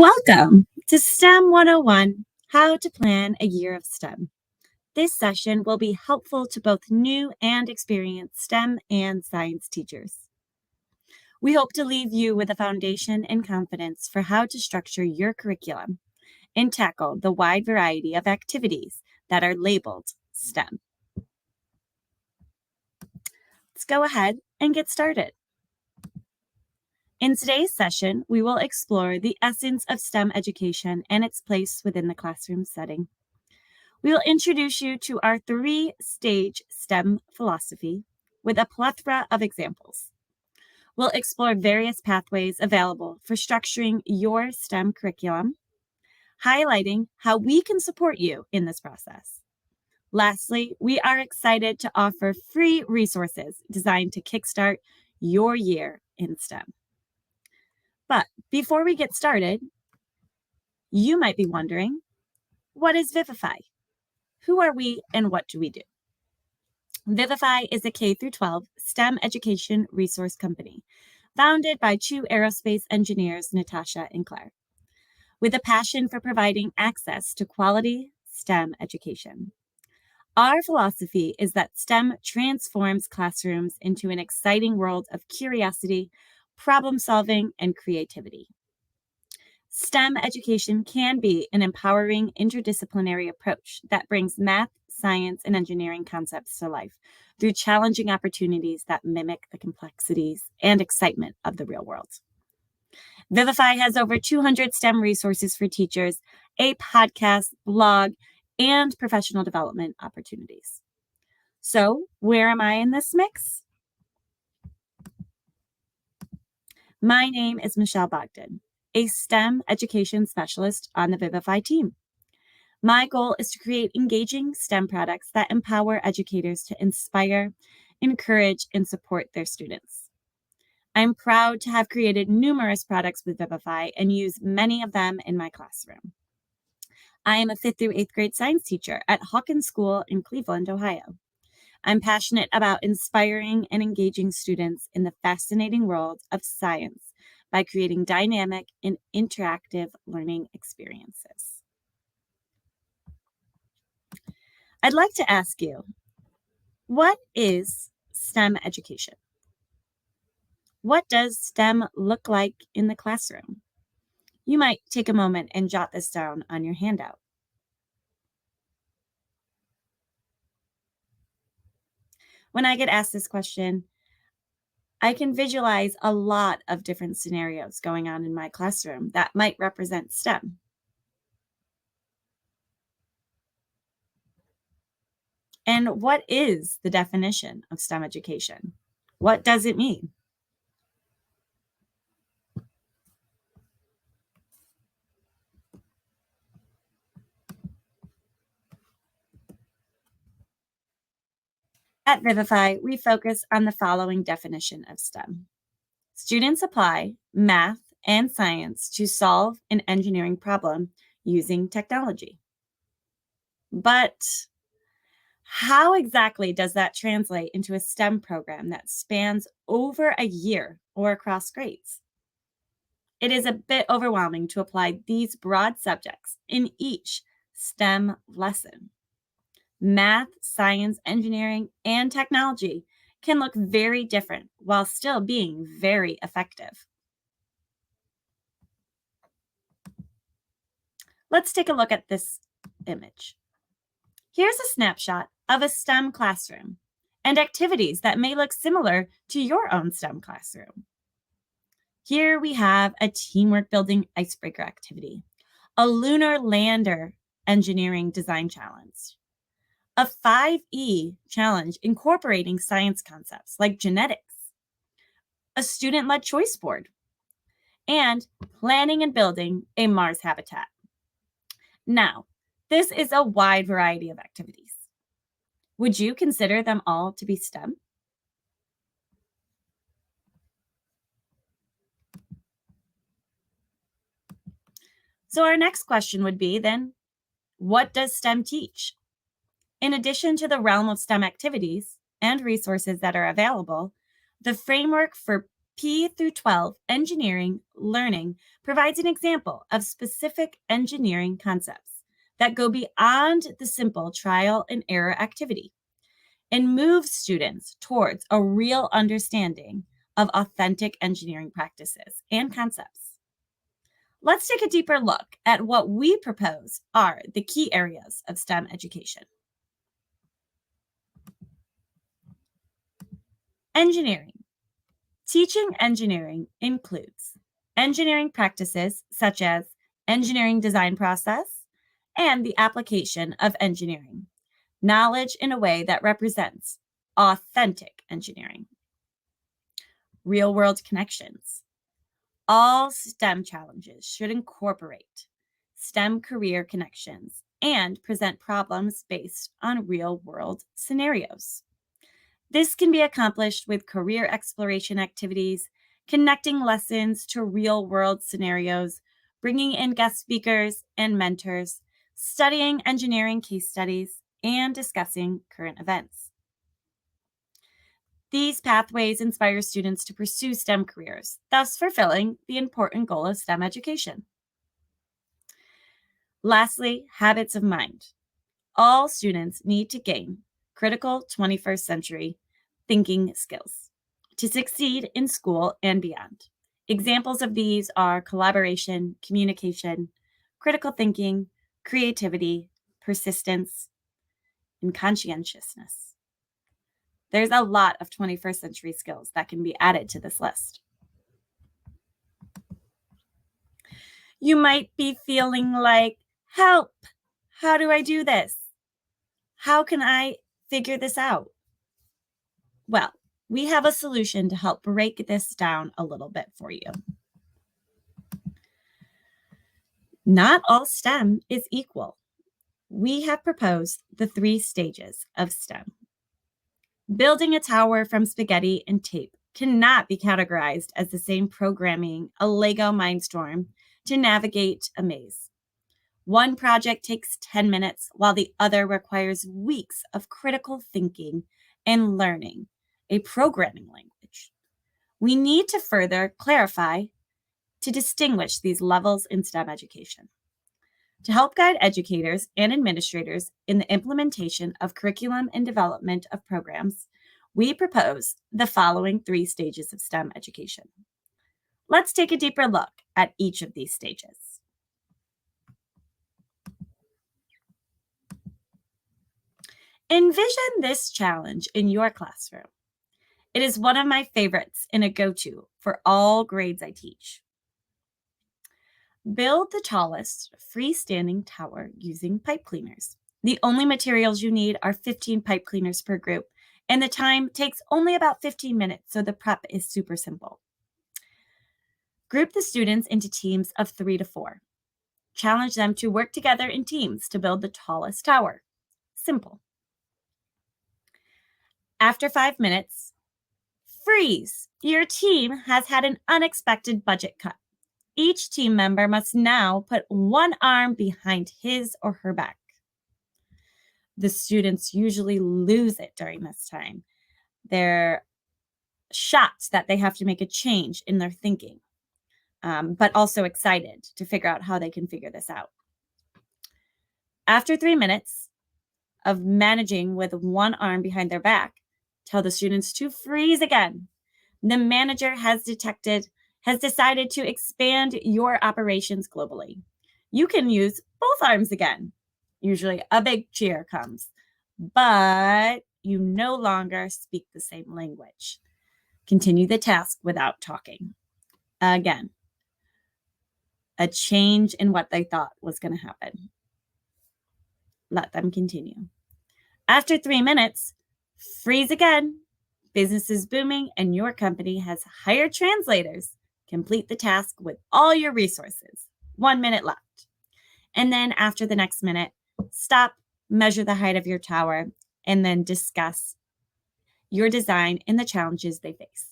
Welcome to STEM 101, How to Plan a Year of STEM. This session will be helpful to both new and experienced STEM and science teachers. We hope to leave you with a foundation and confidence for how to structure your curriculum and tackle the wide variety of activities that are labeled STEM. Let's go ahead and get started. In today's session, we will explore the essence of STEM education and its place within the classroom setting. We will introduce you to our three-stage STEM philosophy with a plethora of examples. We'll explore various pathways available for structuring your STEM curriculum, highlighting how we can support you in this process. Lastly, we are excited to offer free resources designed to kickstart your year in STEM. But before we get started, you might be wondering, what is Vivify? Who are we and what do we do? Vivify is a K-12 STEM education resource company founded by two aerospace engineers, Natasha and Claire, with a passion for providing access to quality STEM education. Our philosophy is that STEM transforms classrooms into an exciting world of curiosity, problem solving, and creativity. STEM education can be an empowering interdisciplinary approach that brings math, science, and engineering concepts to life through challenging opportunities that mimic the complexities and excitement of the real world. Vivify has over 200 STEM resources for teachers, a podcast, blog, and professional development opportunities. So, where am I in this mix? My name is Michelle Bogdan, a STEM education specialist on the Vivify team. My goal is to create engaging STEM products that empower educators to inspire, encourage, and support their students. I'm proud to have created numerous products with Vivify and use many of them in my classroom. I am a 5th through 8th grade science teacher at Hawkins School in Cleveland, Ohio. I'm passionate about inspiring and engaging students in the fascinating world of science by creating dynamic and interactive learning experiences. I'd like to ask you, what is STEM education? What does STEM look like in the classroom? You might take a moment and jot this down on your handout. When I get asked this question, I can visualize a lot of different scenarios going on in my classroom that might represent STEM. And what is the definition of STEM education? What does it mean? At Vivify, we focus on the following definition of STEM. Students apply math and science to solve an engineering problem using technology. But how exactly does that translate into a STEM program that spans over a year or across grades? It is a bit overwhelming to apply these broad subjects in each STEM lesson. Math, science, engineering, and technology can look very different while still being very effective. Let's take a look at this image. Here's a snapshot of a STEM classroom and activities that may look similar to your own STEM classroom. Here we have a teamwork building icebreaker activity, a lunar lander engineering design challenge, a 5E challenge incorporating science concepts like genetics, a student-led choice board, and planning and building a Mars habitat. Now, this is a wide variety of activities. Would you consider them all to be STEM? So our next question would be then, what does STEM teach? In addition to the realm of STEM activities and resources that are available, the framework for P through 12 engineering learning provides an example of specific engineering concepts that go beyond the simple trial and error activity and move students towards a real understanding of authentic engineering practices and concepts. Let's take a deeper look at what we propose are the key areas of STEM education. Engineering. Teaching engineering includes engineering practices such as engineering design process and the application of engineering, knowledge in a way that represents authentic engineering. Real-world connections. All STEM challenges should incorporate STEM career connections and present problems based on real-world scenarios. This can be accomplished with career exploration activities, connecting lessons to real-world scenarios, bringing in guest speakers and mentors, studying engineering case studies, and discussing current events. These pathways inspire students to pursue STEM careers, thus fulfilling the important goal of STEM education. Lastly, habits of mind. All students need to gain critical 21st century thinking skills to succeed in school and beyond. Examples of these are collaboration, communication, critical thinking, creativity, persistence, and conscientiousness. There's a lot of 21st century skills that can be added to this list. You might be feeling like, help, how do I do this? How can I figure this out? Well, we have a solution to help break this down a little bit for you. Not all STEM is equal. We have proposed the 3 stages of STEM. Building a tower from spaghetti and tape cannot be categorized as the same programming a Lego Mindstorm to navigate a maze. One project takes 10 minutes, while the other requires weeks of critical thinking and learning a programming language. We need to further clarify to distinguish these levels in STEM education. To help guide educators and administrators in the implementation of curriculum and development of programs, we propose the following 3 stages of STEM education. Let's take a deeper look at each of these stages. Envision this challenge in your classroom. It is one of my favorites and a go-to for all grades I teach. Build the tallest freestanding tower using pipe cleaners. The only materials you need are 15 pipe cleaners per group, and the time takes only about 15 minutes, so the prep is super simple. Group the students into teams of 3 to 4. Challenge them to work together in teams to build the tallest tower. Simple. After 5 minutes, freeze. Your team has had an unexpected budget cut. Each team member must now put one arm behind his or her back. The students usually lose it during this time. They're shocked that they have to make a change in their thinking, but also excited to figure out how they can figure this out. After 3 minutes of managing with one arm behind their back, tell the students to freeze again. The manager has decided to expand your operations globally. You can use both arms again. Usually a big cheer comes, but you no longer speak the same language. Continue the task without talking. Again, a change in what they thought was going to happen. Let them continue. After 3 minutes, freeze again. Business is booming and your company has hired translators. Complete the task with all your resources. 1 minute left. And then after the next minute, stop, measure the height of your tower, and then discuss your design and the challenges they face.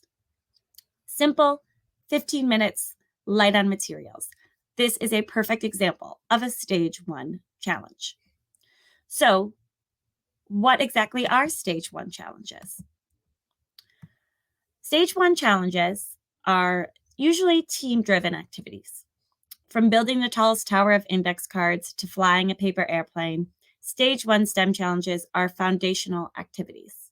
Simple, 15 minutes, light on materials. This is a perfect example of a stage 1 challenge. So, what exactly are stage 1 challenges? Stage 1 challenges are usually team-driven activities. From building the tallest tower of index cards to flying a paper airplane, Stage 1 STEM challenges are foundational activities.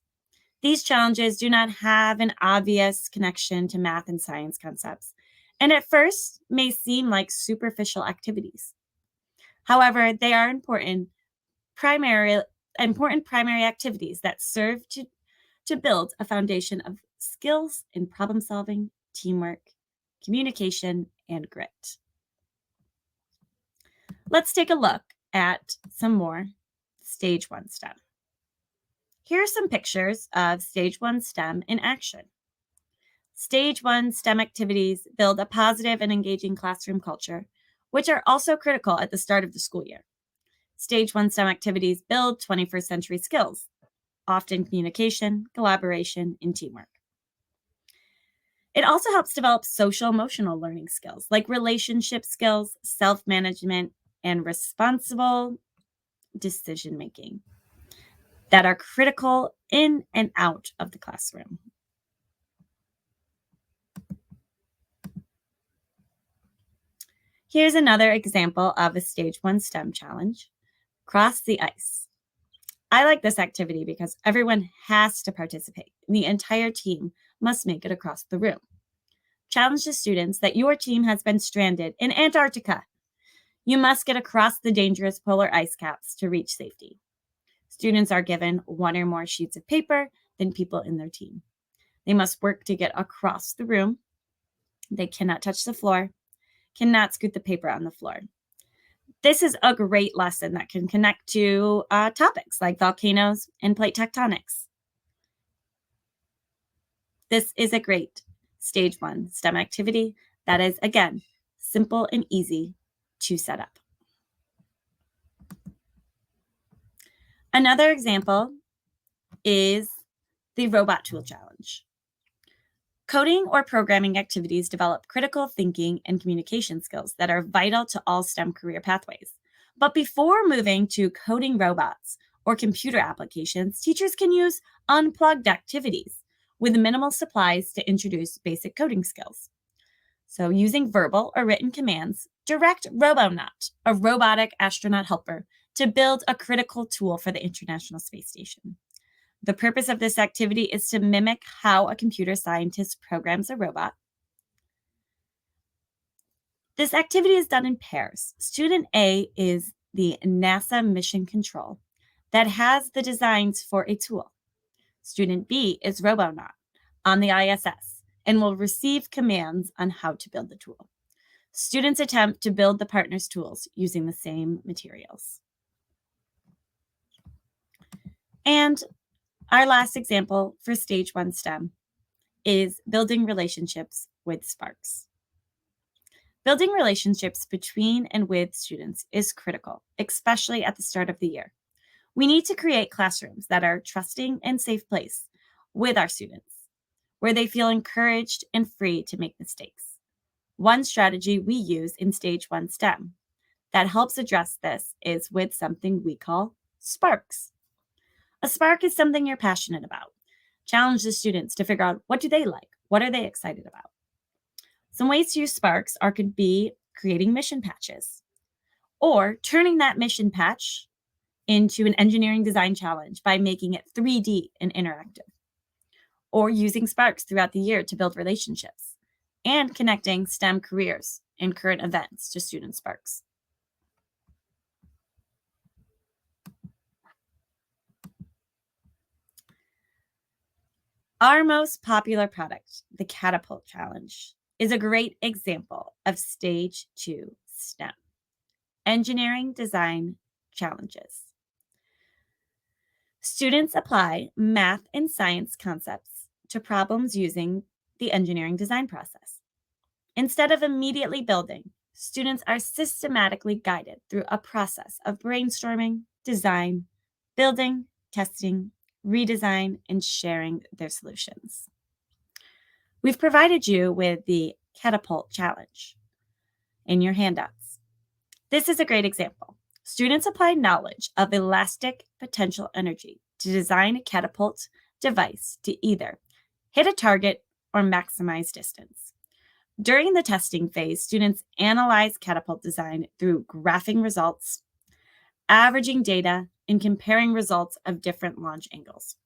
These challenges do not have an obvious connection to math and science concepts, and at first may seem like superficial activities. However, they are important primary activities that serve to build a foundation of skills in problem solving, teamwork, communication, and grit. Let's take a look at some more Stage 1 STEM. Here are some pictures of Stage 1 STEM in action. Stage 1 STEM activities build a positive and engaging classroom culture, which are also critical at the start of the school year. Stage 1 STEM activities build 21st century skills, often communication, collaboration, and teamwork. It also helps develop social emotional learning skills like relationship skills, self-management, and responsible decision-making that are critical in and out of the classroom. Here's another example of a Stage 1 STEM challenge, Cross the Ice. I like this activity because everyone has to participate. The entire team must make it across the room. Challenge the students that your team has been stranded in Antarctica. You must get across the dangerous polar ice caps to reach safety. Students are given one or more sheets of paper than people in their team. They must work to get across the room. They cannot touch the floor, cannot scoot the paper on the floor. This is a great lesson that can connect to topics like volcanoes and plate tectonics. This is a great Stage 1 STEM activity that is, again, simple and easy to set up. Another example is the Robot Tool Challenge. Coding or programming activities develop critical thinking and communication skills that are vital to all STEM career pathways. But before moving to coding robots or computer applications, teachers can use unplugged activities with minimal supplies to introduce basic coding skills. So using verbal or written commands, direct Robonaut, a robotic astronaut helper, to build a critical tool for the International Space Station. The purpose of this activity is to mimic how a computer scientist programs a robot. This activity is done in pairs. Student A is the NASA mission control that has the designs for a tool. Student B is Robonaut on the ISS and will receive commands on how to build the tool. Students attempt to build the partner's tools using the same materials. And our last example for Stage 1 STEM is building relationships with Sparks. Building relationships between and with students is critical, especially at the start of the year. We need to create classrooms that are a trusting and safe place with our students, where they feel encouraged and free to make mistakes. One strategy we use in Stage 1 STEM that helps address this is with something we call Sparks. A spark is something you're passionate about. Challenge the students to figure out, what do they like? What are they excited about? Some ways to use Sparks could be creating mission patches or turning that mission patch into an engineering design challenge by making it 3D and interactive, or using Sparks throughout the year to build relationships and connecting STEM careers and current events to student Sparks. Our most popular product, the Catapult Challenge, is a great example of Stage 2 STEM, engineering design challenges. Students apply math and science concepts to problems using the engineering design process. Instead of immediately building, students are systematically guided through a process of brainstorming, design, building, testing, redesign, and sharing their solutions. We've provided you with the Catapult Challenge in your handouts. This is a great example. Students apply knowledge of elastic potential energy to design a catapult device to either hit a target or maximize distance. During the testing phase, students analyze catapult design through graphing results, averaging data, and comparing results of different launch angles.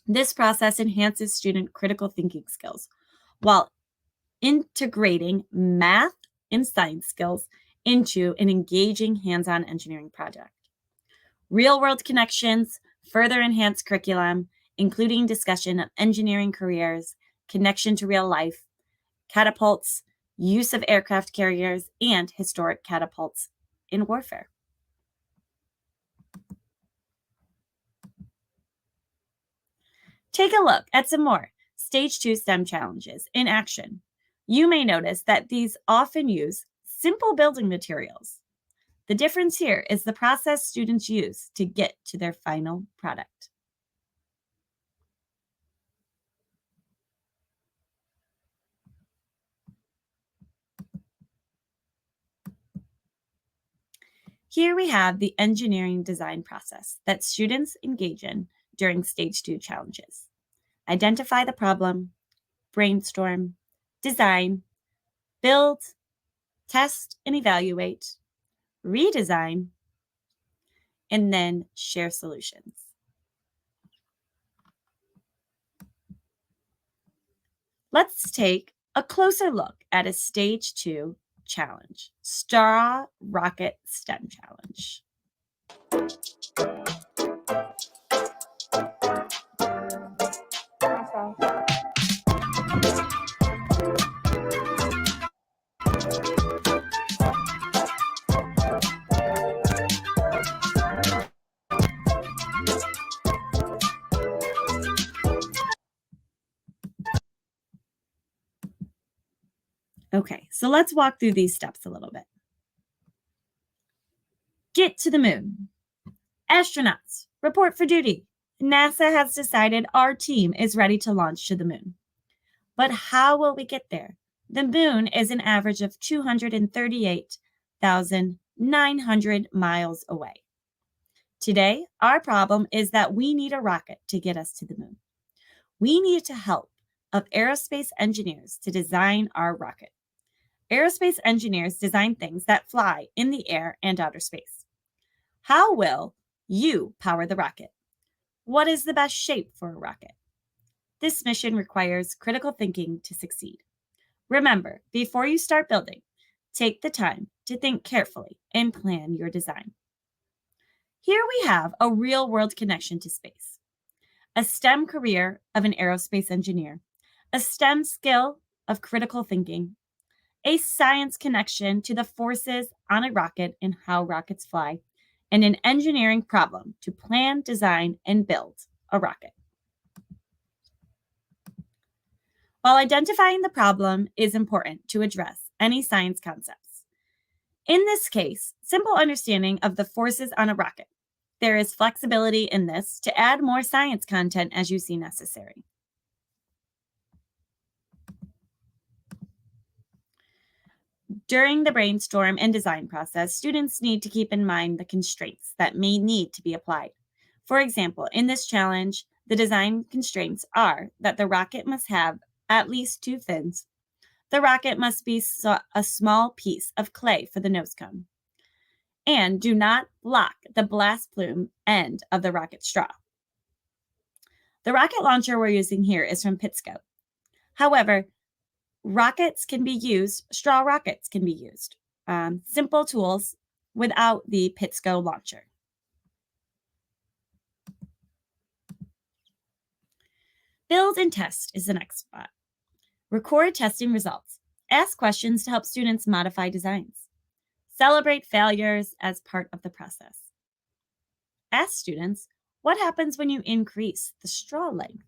This process enhances student critical thinking skills while integrating math and science skills into an engaging hands-on engineering project. Real-world connections further enhance curriculum, including discussion of engineering careers, connection to real life, catapults, use of aircraft carriers, and historic catapults in warfare. Take a look at some more Stage 2 STEM challenges in action. You may notice that these often use simple building materials. The difference here is the process students use to get to their final product. Here we have the engineering design process that students engage in during Stage 2 challenges. Identify the problem, brainstorm, design, build, test and evaluate, redesign, and then share solutions. Let's take a closer look at a Stage 2 challenge, Straw Rocket STEM Challenge. Okay, so let's walk through these steps a little bit. Get to the moon. Astronauts, report for duty. NASA has decided our team is ready to launch to the moon. But how will we get there? The moon is an average of 238,900 miles away. Today, our problem is that we need a rocket to get us to the moon. We need the help of aerospace engineers to design our rocket. Aerospace engineers design things that fly in the air and outer space. How will you power the rocket? What is the best shape for a rocket? This mission requires critical thinking to succeed. Remember, before you start building, take the time to think carefully and plan your design. Here we have a real-world connection to space, a STEM career of an aerospace engineer, a STEM skill of critical thinking, a science connection to the forces on a rocket and how rockets fly, and an engineering problem to plan, design, and build a rocket. While identifying the problem is important to address any science concepts, in this case, simple understanding of the forces on a rocket, there is flexibility in this to add more science content as you see necessary. During the brainstorm and design process, students need to keep in mind the constraints that may need to be applied. For example, in this challenge, the design constraints are that the rocket must have at least 2 fins. The rocket must be a small piece of clay for the nose cone. And do not block the blast plume end of the rocket straw. The rocket launcher we're using here is from Pittsco. However, rockets can be used, straw rockets can be used. Simple tools without the Pittsco launcher. Build and test is the next spot. Record testing results. Ask questions to help students modify designs. Celebrate failures as part of the process. Ask students, what happens when you increase the straw length?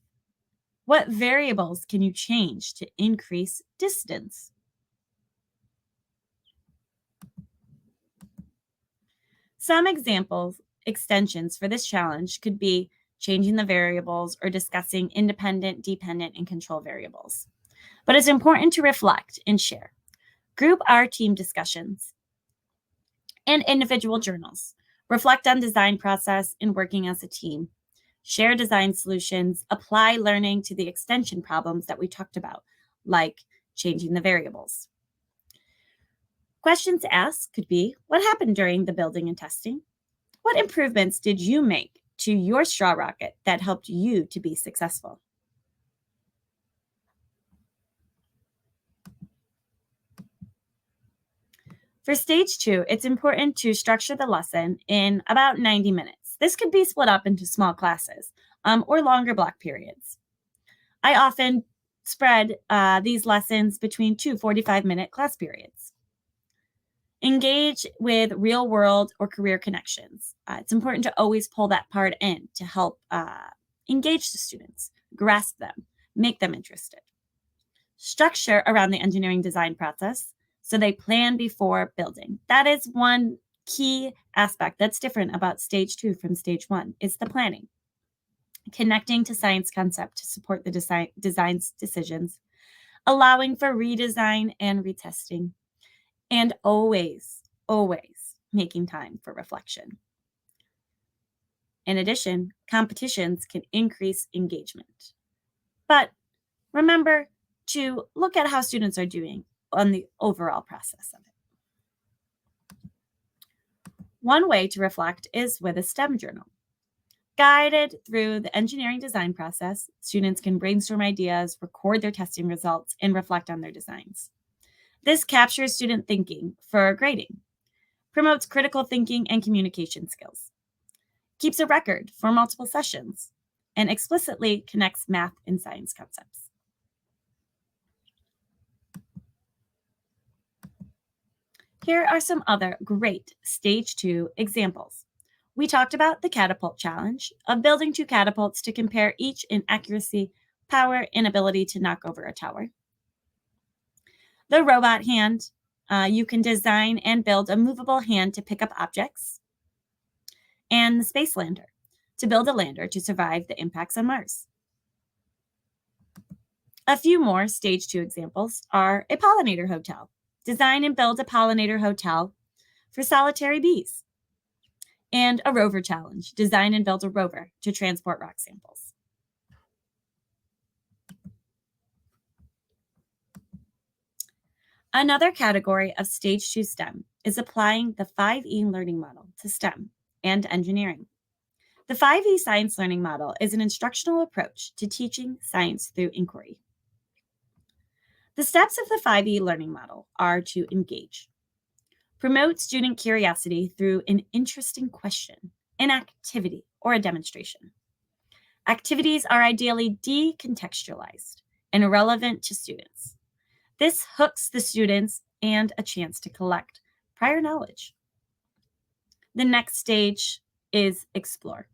What variables can you change to increase distance? Some extensions for this challenge could be changing the variables or discussing independent, dependent, and control variables. But it's important to reflect and share. Group our team discussions and individual journals. Reflect on design process and working as a team. Share design solutions, apply learning to the extension problems that we talked about, like changing the variables. Questions asked could be, what happened during the building and testing? What improvements did you make to your straw rocket that helped you to be successful? For stage 2, it's important to structure the lesson in about 90 minutes. This could be split up into small classes or longer block periods. I often spread these lessons between 2 45-minute class periods. Engage with real world or career connections. It's important to always pull that part in to help engage the students, grasp them, make them interested. Structure around the engineering design process so they plan before building. That is one key aspect that's different about stage 2 from stage 1 is the planning. Connecting to science concept to support the design's decisions, allowing for redesign and retesting, and always making time for reflection. In addition, competitions can increase engagement. But remember to look at how students are doing on the overall process of it. One way to reflect is with a STEM journal. Guided through the engineering design process, students can brainstorm ideas, record their testing results, and reflect on their designs. This captures student thinking for grading, promotes critical thinking and communication skills, keeps a record for multiple sessions, and explicitly connects math and science concepts. Here are some other great stage 2 examples. We talked about the catapult challenge of building 2 catapults to compare each in accuracy, power, and ability to knock over a tower. The robot hand, you can design and build a movable hand to pick up objects. And the space lander, to build a lander to survive the impacts on Mars. A few more stage 2 examples are a pollinator hotel. Design and build a pollinator hotel for solitary bees. And a rover challenge. Design and build a rover to transport rock samples. Another category of stage 2 STEM is applying the 5E learning model to STEM and engineering. The 5E science learning model is an instructional approach to teaching science through inquiry. The steps of the 5E learning model are to engage, promote student curiosity through an interesting question, an activity, or a demonstration. Activities are ideally decontextualized and relevant to students. This hooks the students and a chance to collect prior knowledge. The next stage is explore.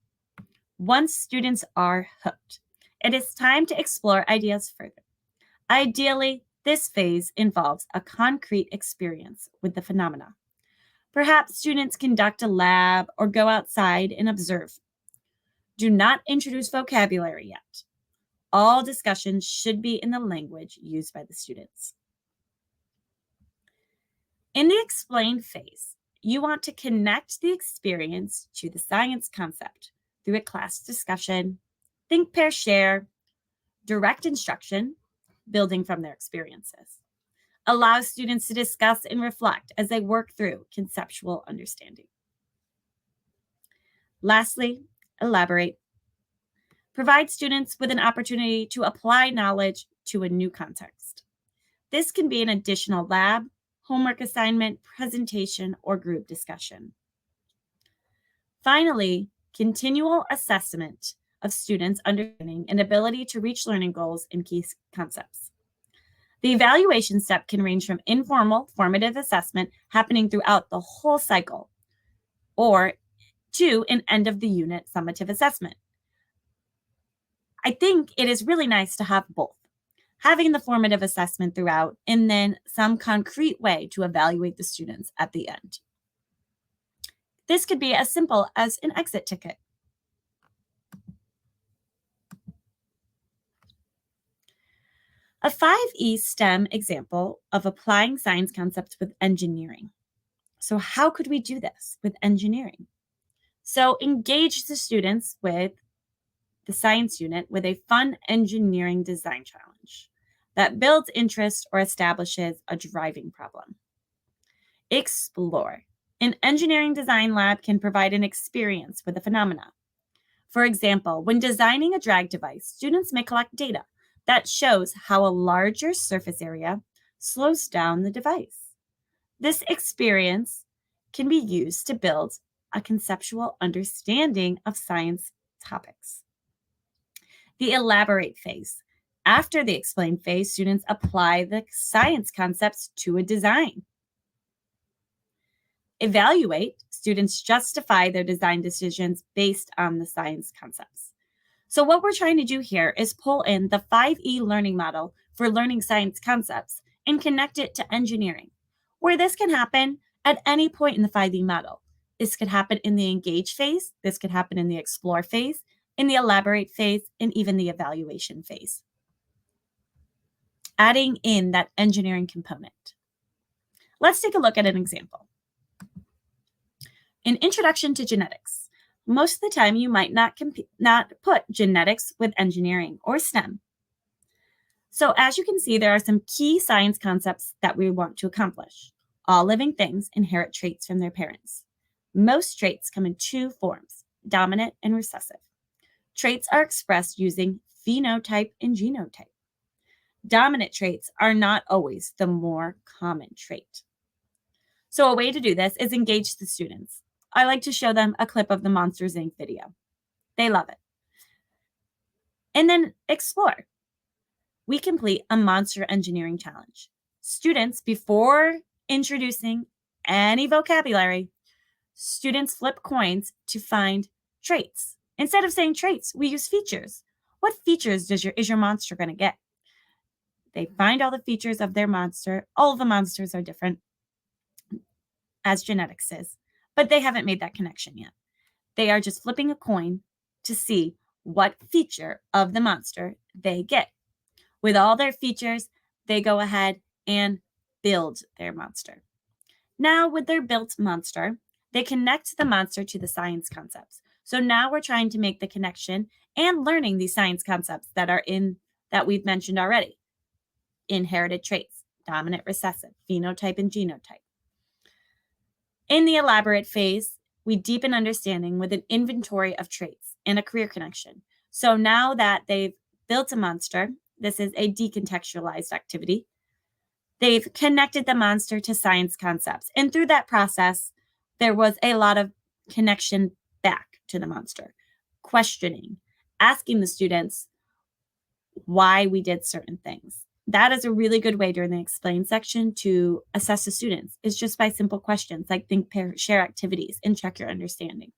Once students are hooked, it is time to explore ideas further. Ideally, this phase involves a concrete experience with the phenomena. Perhaps students conduct a lab or go outside and observe. Do not introduce vocabulary yet. All discussions should be in the language used by the students. In the explain phase, you want to connect the experience to the science concept through a class discussion, think, pair, share, direct instruction, building from their experiences. Allow students to discuss and reflect as they work through conceptual understanding. Lastly, elaborate. Provide students with an opportunity to apply knowledge to a new context. This can be an additional lab, homework assignment, presentation, or group discussion. Finally, continual assessment of students' understanding and ability to reach learning goals and key concepts. The evaluation step can range from informal, formative assessment happening throughout the whole cycle, or to an end of the unit summative assessment. I think it is really nice to have both, having the formative assessment throughout and then some concrete way to evaluate the students at the end. This could be as simple as an exit ticket. A 5E STEM example of applying science concepts with engineering. So how could we do this with engineering? So engage the students with the science unit with a fun engineering design challenge. that builds interest or establishes a driving problem. Explore. An engineering design lab can provide an experience with a phenomena. For example, when designing a drag device, students may collect data that shows how a larger surface area slows down the device. This experience can be used to build a conceptual understanding of science topics. The elaborate phase. After the explain phase, students apply the science concepts to a design. Evaluate. Students justify their design decisions based on the science concepts. So what we're trying to do here is pull in the 5E learning model for learning science concepts and connect it to engineering, where this can happen at any point in the 5E model. This could happen in the engage phase, this could happen in the explore phase, in the elaborate phase, and even the evaluation phase. Adding in that engineering component. Let's take a look at an example. An introduction to genetics. Most of the time, you might not put genetics with engineering or STEM. So as you can see, there are some key science concepts that we want to accomplish. All living things inherit traits from their parents. Most traits come in two forms, dominant and recessive. Traits are expressed using phenotype and genotype. Dominant traits are not always the more common trait. So a way to do this is engage the students. I like to show them a clip of the Monsters, Inc. video. They love it. And then explore. We complete a monster engineering challenge. Students, before introducing any vocabulary, students flip coins to find traits. Instead of saying traits, we use features. What features is your monster going to get? They find all the features of their monster. All of the monsters are different, as genetics is, but they haven't made that connection yet. They are just flipping a coin to see what feature of the monster they get. With all their features, they go ahead and build their monster. Now, with their built monster, they connect the monster to the science concepts. So now we're trying to make the connection and learning these science concepts that we've mentioned already. Inherited traits, dominant, recessive, phenotype, and genotype. In the elaborate phase, we deepen understanding with an inventory of traits and a career connection. So now that they've built a monster, this is a decontextualized activity. They've connected the monster to science concepts. And through that process, there was a lot of connection back to the monster, questioning, asking the students why we did certain things. That is a really good way during the explain section to assess the students, is just by simple questions like think, pair, share activities, and check your understanding.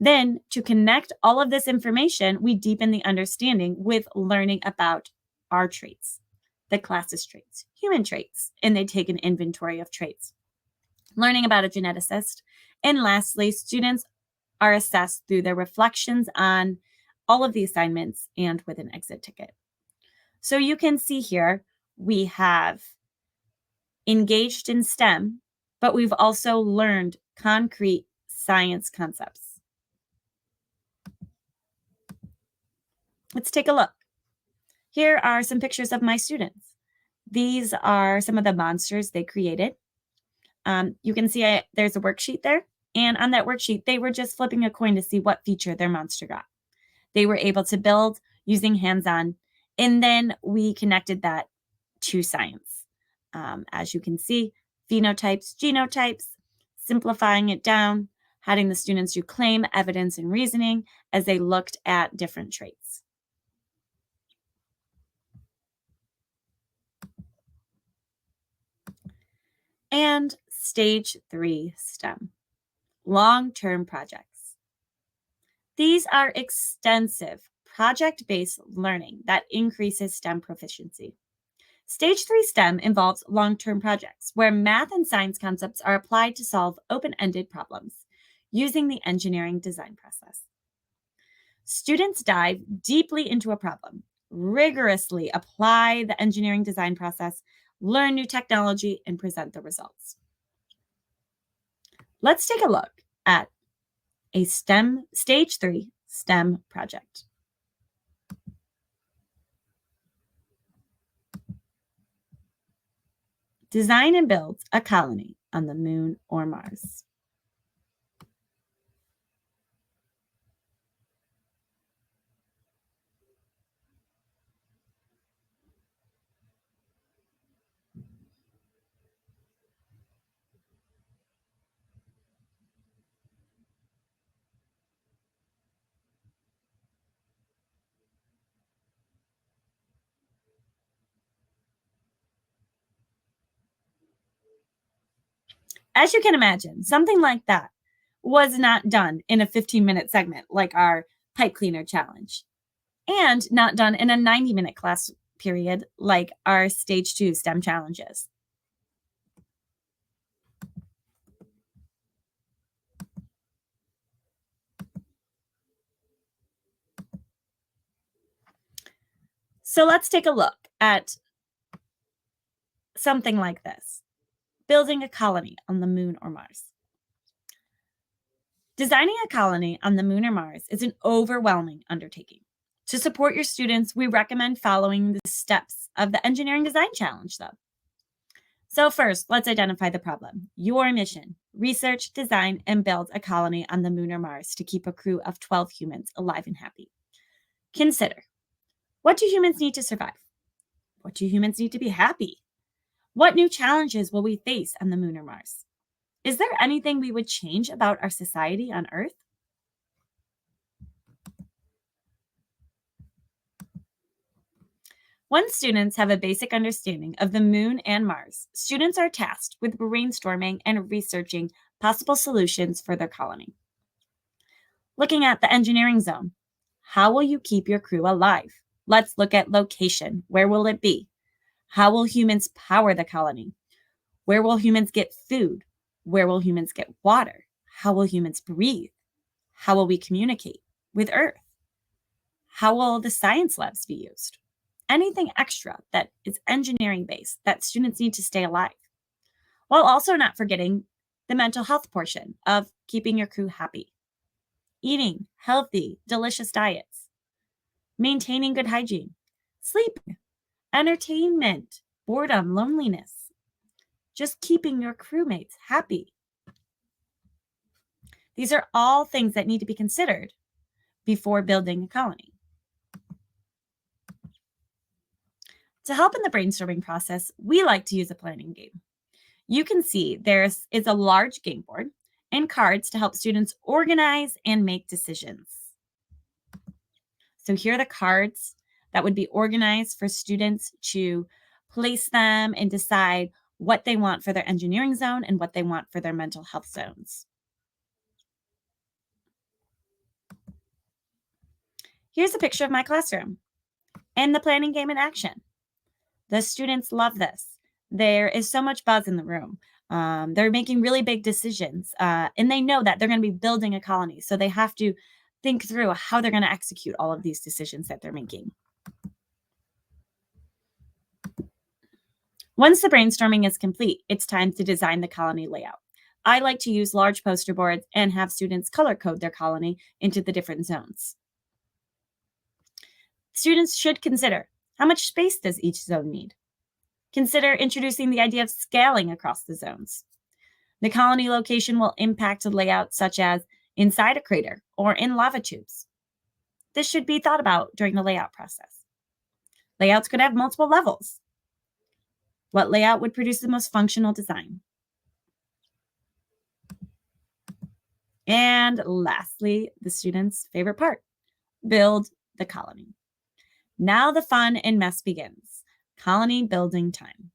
Then to connect all of this information, we deepen the understanding with learning about our traits, the class's traits, human traits, and they take an inventory of traits. Learning about a geneticist. And lastly, students are assessed through their reflections on all of the assignments and with an exit ticket. So you can see here, we have engaged in STEM, but we've also learned concrete science concepts. Let's take a look. Here are some pictures of my students. These are some of the monsters they created. You can see there's a worksheet there. And on that worksheet, they were just flipping a coin to see what feature their monster got. They were able to build using hands-on. And then we connected that to science. As you can see, phenotypes, genotypes, simplifying it down, having the students do claim, evidence, and reasoning as they looked at different traits. And stage 3 STEM, long-term projects. These are extensive project-based learning that increases STEM proficiency. Stage 3 STEM involves long-term projects where math and science concepts are applied to solve open-ended problems using the engineering design process. Students dive deeply into a problem, rigorously apply the engineering design process, learn new technology, and present the results. Let's take a look at a stage 3 STEM project. Design and build a colony on the moon or Mars. As you can imagine, something like that was not done in a 15-minute segment like our pipe cleaner challenge, and not done in a 90-minute class period like our stage 2 STEM challenges. So let's take a look at something like this: building a colony on the moon or Mars. Designing a colony on the moon or Mars is an overwhelming undertaking. To support your students, we recommend following the steps of the Engineering Design Challenge, though. So first, let's identify the problem. Your mission: research, design, and build a colony on the moon or Mars to keep a crew of 12 humans alive and happy. Consider, what do humans need to survive? What do humans need to be happy? What new challenges will we face on the moon or Mars? Is there anything we would change about our society on Earth? Once students have a basic understanding of the moon and Mars, students are tasked with brainstorming and researching possible solutions for their colony. Looking at the engineering zone, how will you keep your crew alive? Let's look at location. Where will it be? How will humans power the colony? Where will humans get food? Where will humans get water? How will humans breathe? How will we communicate with Earth? How will the science labs be used? Anything extra that is engineering based that students need to stay alive, while also not forgetting the mental health portion of keeping your crew happy. Eating healthy, delicious diets, maintaining good hygiene, sleeping, entertainment, boredom, loneliness, just keeping your crewmates happy. These are all things that need to be considered before building a colony. To help in the brainstorming process, we like to use a planning game. You can see there is a large game board and cards to help students organize and make decisions. So here are the cards that would be organized for students to place them and decide what they want for their engineering zone and what they want for their mental health zones. Here's a picture of my classroom and the planning game in action. The students love this. There is so much buzz in the room. They're making really big decisions, and they know that they're going to be building a colony. So they have to think through how they're going to execute all of these decisions that they're making. Once the brainstorming is complete, it's time to design the colony layout. I like to use large poster boards and have students color code their colony into the different zones. Students should consider, how much space does each zone need? Consider introducing the idea of scaling across the zones. The colony location will impact the layout, such as inside a crater or in lava tubes. This should be thought about during the layout process. Layouts could have multiple levels. What layout would produce the most functional design? And lastly, the students' favorite part: build the colony. Now the fun and mess begins. Colony building time.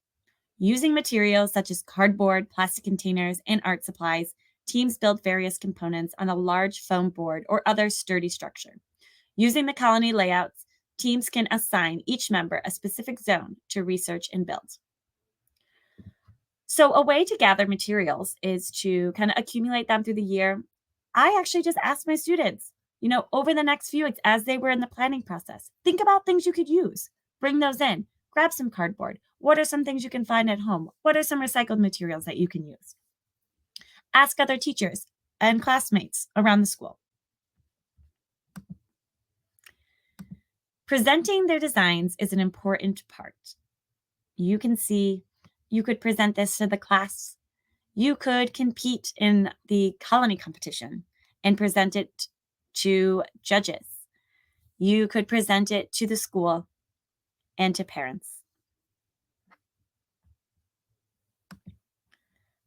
Using materials such as cardboard, plastic containers, and art supplies, teams build various components on a large foam board or other sturdy structure. Using the colony layouts, teams can assign each member a specific zone to research and build. So a way to gather materials is to kind of accumulate them through the year. I actually just asked my students, over the next few weeks, as they were in the planning process, think about things you could use. Bring those in. Grab some cardboard. What are some things you can find at home? What are some recycled materials that you can use? Ask other teachers and classmates around the school. Presenting their designs is an important part. You can see You could present this to the class. You could compete in the colony competition and present it to judges. You could present it to the school and to parents.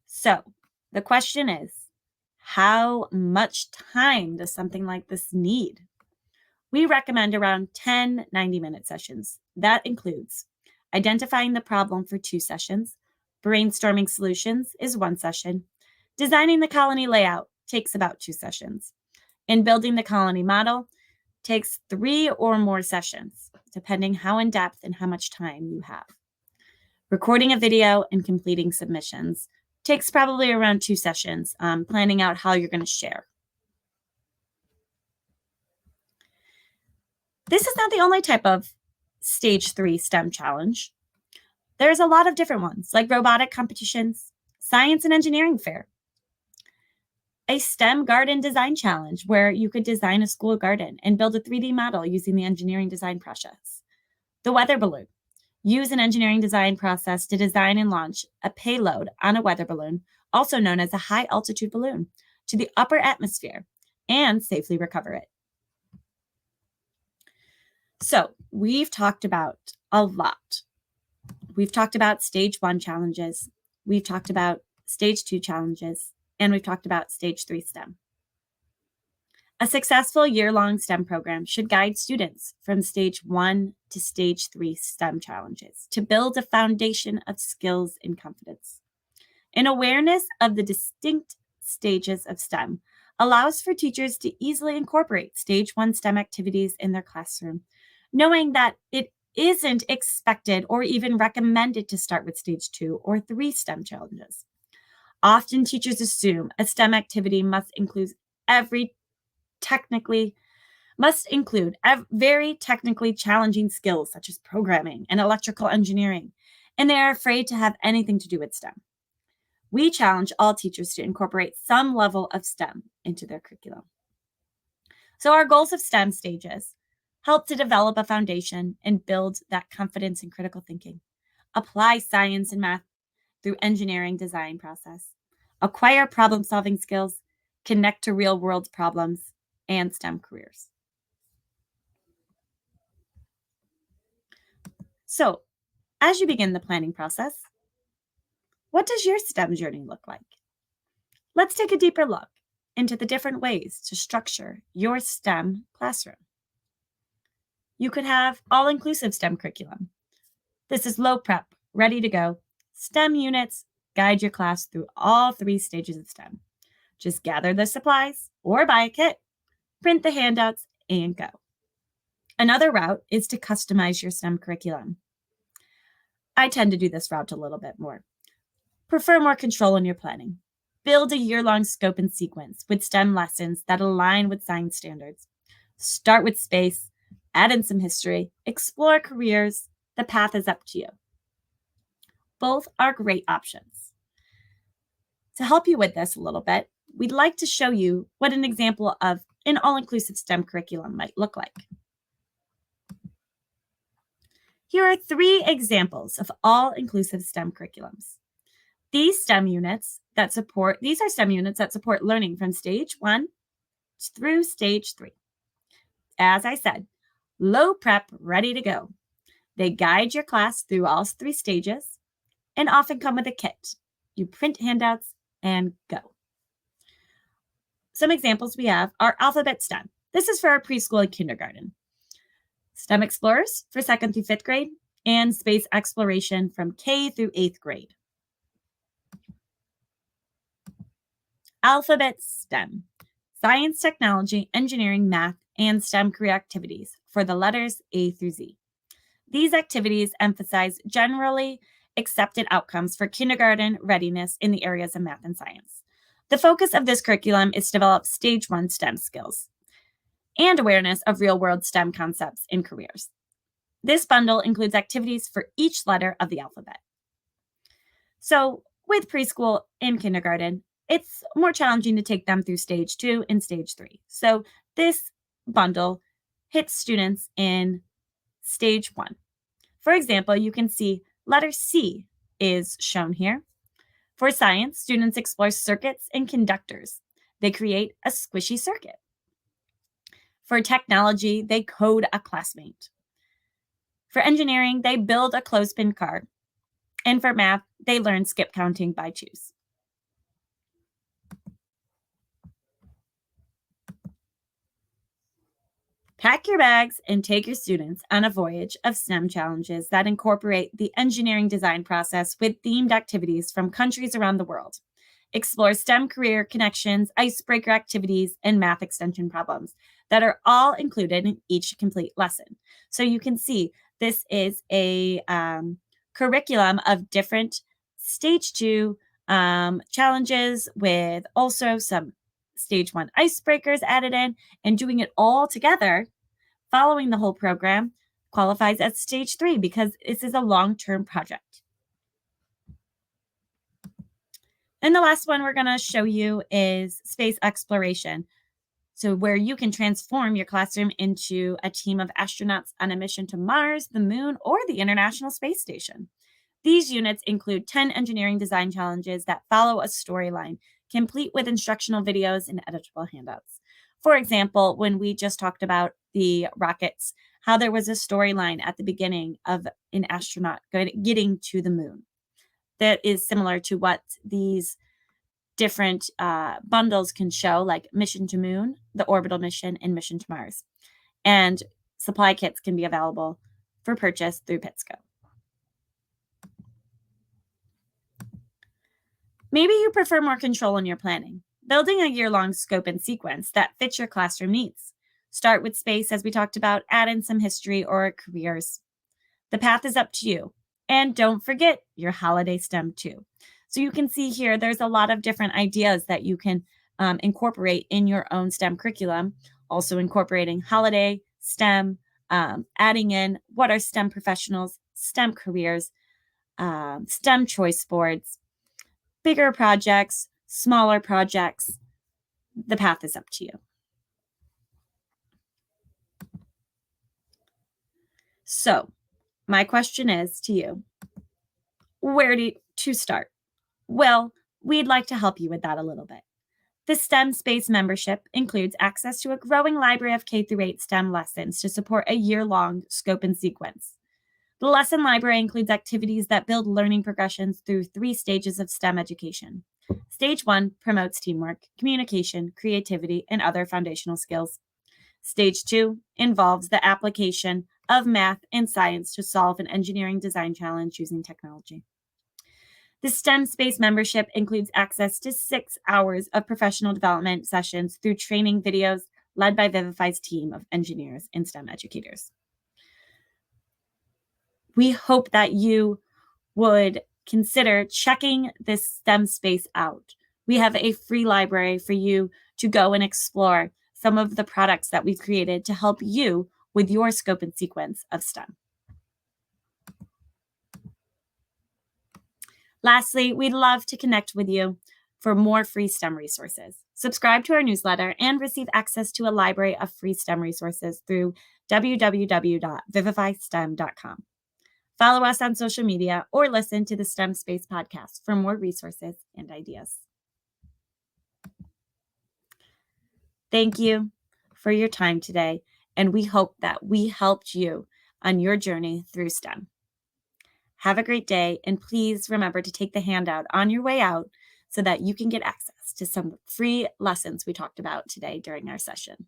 So the question is, how much time does something like this need? We recommend around 10 90-minute sessions. That includes identifying the problem for 2 sessions, brainstorming solutions is 1 session, designing the colony layout takes about 2 sessions, and building the colony model takes 3 or more sessions, depending how in-depth and how much time you have. Recording a video and completing submissions takes probably around 2 sessions, planning out how you're going to share. This is not the only type of Stage 3 STEM challenge. There's a lot of different ones, like robotic competitions, science and engineering fair, a STEM garden design challenge where you could design a school garden and build a 3D model using the engineering design process, the weather balloon. Use an engineering design process to design and launch a payload on a weather balloon, also known as a high-altitude balloon, to the upper atmosphere and safely recover it. So we've talked about a lot. We've talked about Stage 1 challenges. We've talked about Stage 2 challenges, and we've talked about Stage 3 STEM. A successful year-long STEM program should guide students from Stage 1 to Stage 3 STEM challenges to build a foundation of skills and confidence. An awareness of the distinct stages of STEM allows for teachers to easily incorporate Stage 1 STEM activities in their classroom, knowing that it isn't expected or even recommended to start with Stage 2 or 3 STEM challenges. Often teachers assume a STEM activity must include very technically challenging skills such as programming and electrical engineering, and they are afraid to have anything to do with STEM. We challenge all teachers to incorporate some level of STEM into their curriculum. So our goals of STEM stages help to develop a foundation and build that confidence in critical thinking, apply science and math through engineering design process, acquire problem-solving skills, connect to real-world problems, and STEM careers. So, as you begin the planning process, what does your STEM journey look like? Let's take a deeper look into the different ways to structure your STEM classroom. You could have all-inclusive STEM curriculum. This is low prep, ready to go. STEM units guide your class through all 3 stages of STEM. Just gather the supplies or buy a kit, print the handouts, and go. Another route is to customize your STEM curriculum. I tend to do this route a little bit more. Prefer more control in your planning. Build a year-long scope and sequence with STEM lessons that align with science standards. Start with space, add in some history, explore careers. The path is up to you. Both are great options. To help you with this a little bit, we'd like to show you what an example of an all-inclusive STEM curriculum might look like. Here are 3 examples of all-inclusive STEM curriculums. These are STEM units that support learning from Stage 1 through Stage 3. As I said, low prep, ready to go. They guide your class through all 3 stages and often come with a kit. You print handouts and go. Some examples we have are Alphabet STEM. This is for our preschool and kindergarten. STEM Explorers for 2nd through 5th grade, and Space Exploration from K through 8th grade. Alphabet STEM, science, technology, engineering, math, and STEM career activities for the letters A through Z. These activities emphasize generally accepted outcomes for kindergarten readiness in the areas of math and science. The focus of this curriculum is to develop Stage 1 STEM skills and awareness of real-world STEM concepts in careers. This bundle includes activities for each letter of the alphabet. So with preschool and kindergarten, it's more challenging to take them through Stage 2 and Stage 3. So this bundle hits students in Stage 1. For example, you can see letter C is shown here. For science, students explore circuits and conductors. They create a squishy circuit. For technology, they code a classmate. For engineering, they build a clothespin car. And for math, they learn skip counting by twos. Pack your bags and take your students on a voyage of STEM challenges that incorporate the engineering design process with themed activities from countries around the world. Explore STEM career connections, icebreaker activities, and math extension problems that are all included in each complete lesson. So you can see this is a curriculum of different stage 2 challenges with also some stage 1 icebreakers added in, and doing it all together following the whole program qualifies as stage 3 because this is a long-term project. And the last one we're going to show you is space exploration. So where you can transform your classroom into a team of astronauts on a mission to Mars, the Moon, or the International Space Station. These units include 10 engineering design challenges that follow a storyline, complete with instructional videos and editable handouts. For example, when we just talked about the rockets, how there was a storyline at the beginning of an astronaut getting to the moon. That is similar to what these different bundles can show, like Mission to Moon, the orbital mission, and Mission to Mars. And supply kits can be available for purchase through PITSCO. Maybe you prefer more control in your planning. Building a year-long scope and sequence that fits your classroom needs. Start with space, as we talked about, add in some history or careers. The path is up to you. And don't forget your holiday STEM too. So you can see here, there's a lot of different ideas that you can incorporate in your own STEM curriculum. Also incorporating holiday, STEM, adding in what are STEM professionals, STEM careers, STEM choice boards, bigger projects, smaller projects. The path is up to you. So my question is to you, where to start? Well, we'd like to help you with that a little bit. The STEM Space membership includes access to a growing library of K-8 STEM lessons to support a year-long scope and sequence. The lesson library includes activities that build learning progressions through 3 stages of STEM education. Stage 1 promotes teamwork, communication, creativity, and other foundational skills. Stage 2 involves the application of math and science to solve an engineering design challenge using technology. The STEM Space membership includes access to 6 hours of professional development sessions through training videos led by Vivify's team of engineers and STEM educators. We hope that you would consider checking this STEM Space out. We have a free library for you to go and explore some of the products that we've created to help you with your scope and sequence of STEM. Lastly, we'd love to connect with you for more free STEM resources. Subscribe to our newsletter and receive access to a library of free STEM resources through www.vivifystem.com. Follow us on social media or listen to the STEM Space podcast for more resources and ideas. Thank you for your time today, and we hope that we helped you on your journey through STEM. Have a great day, and please remember to take the handout on your way out so that you can get access to some free lessons we talked about today during our session.